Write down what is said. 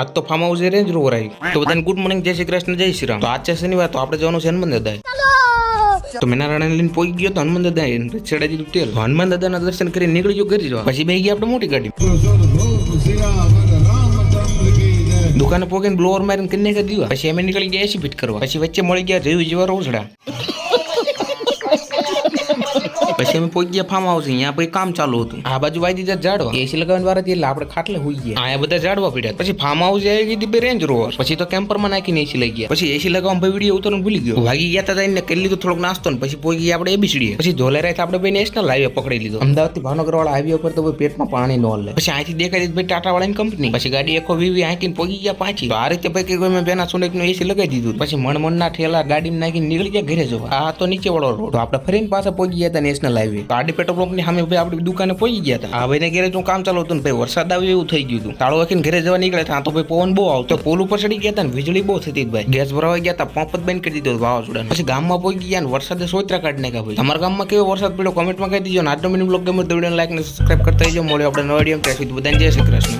આજ તો farm house range rover આવી તો બધાને ગુડ મોર્નિંગ, જય શ્રી કૃષ્ણ, જય શ્રી રામ. તો આજ છે શનિવાર, તો આપણે જવાનું છે હનુમાન દાદા. તો મેના રાણા લઈને પહોંચી ગયો તો હનુમાન દાદા ચડાવી દીધું તેલ. હનુમાન દાદાના દર્શન કરીને નીકળી ગયો ઘરે જવા. પછી બે ગયા આપણે મોટી ગાડી. દુકાને પોગીને બ્લોઅર મારીને કરી નાખી દીધા. પછી અમે નીકળી ગયા એસી ફિટ કરવા. પછી વચ્ચે મળી ગયા રેવી જેવા રોસડા. પછી અમે પહોંચી ગયા ફાર્મ હાઉસ. અહીંયા પછી કામ ચાલુ હતું. આ બાજુ વાઈ દીધા ઝાડવા. એસી લગાવવાની વાર હતી એટલે આપણે ખાટલે હોઈ ગયા. અહીંયા બધા ઝાડવા પડ્યા. પછી ફાર્મ હાઉસ આવી ગઈ બે રેન્જ રોવર. પછી તો કેમ્પરમાં નાખીને એસી લઈ ગયા. પછી એસી લગાવવામાં ભાઈ વિડીયો ઉતરવાનું ભૂલી ગયો. ભાગી ગયા હતા ને કરી લીધું થોડોક નાસ્તો ને પછી પહોંચી ગયા આપણે એબીસીડી. પછી ધોલેરાથી આપણે બે નેશનલ હાઈવે પકડી લીધો. અમદાવાદ થી ભાવનગર વાળા હાઈવે પર તો પેટમાં પાણી ન લે. પછી અહીંથી દેખાડી ભાઈ ટાટા વાળાની કંપની. પછી ગાડી એકો વીવી આંકીને પહોંચી ગયા પાછી. તો આ રીતે ભાઈ કોઈ મેં બેના સુનેક નું એસી લગાવી દીધું. પછી મણમણના ઠેલા ગાડીમાં નાખીને નીકળી ગયા ઘરે જવા. આ તો નીચે વાળો રોડ. તો આપણે ફરીને પાછા પહોંચી ગયા હતા નેશનલ હાઈવે. તો આડી પેટ્રોલ પંપ ની સામે ભાઈ આપણી દુકાને પહોંચી ગયા હતા. આ ભાઈને ઘરે કામ ચાલુ હતું ને ભાઈ વરસાદ આવ્યો એવું થઈ ગયું હતું. તાળો વાંકીને ઘરે જવા નીકળ્યા હતા. તો ભાઈ પવન બહુ આવતો. પોલ ઉપર ચડી ગયા હતા ને વીજળી બહુ થતી ભાઈ. ગેસ ભરાવા ગયા હતા, પંપ જ બંધ કરી દીધો વાવાઝોડા. પછી ગામમાં પહોંચી ગયા ને વરસાદે સોયત્રા કાઢી નાખ્યા ભાઈ. તમારા ગામમાં કેવો વરસાદ પડ્યો કોમેન્ટમાં કહી દીજો. આજનો મિનિટ બ્લોગ ગમે તો વિડીયો લાઈક ને સબસ્ક્રાઇબ કરતા જજો. મળ્યો આપણે નવા વિડીયો. ત્યાં સુધી બધાને જય શ્રી કૃષ્ણ.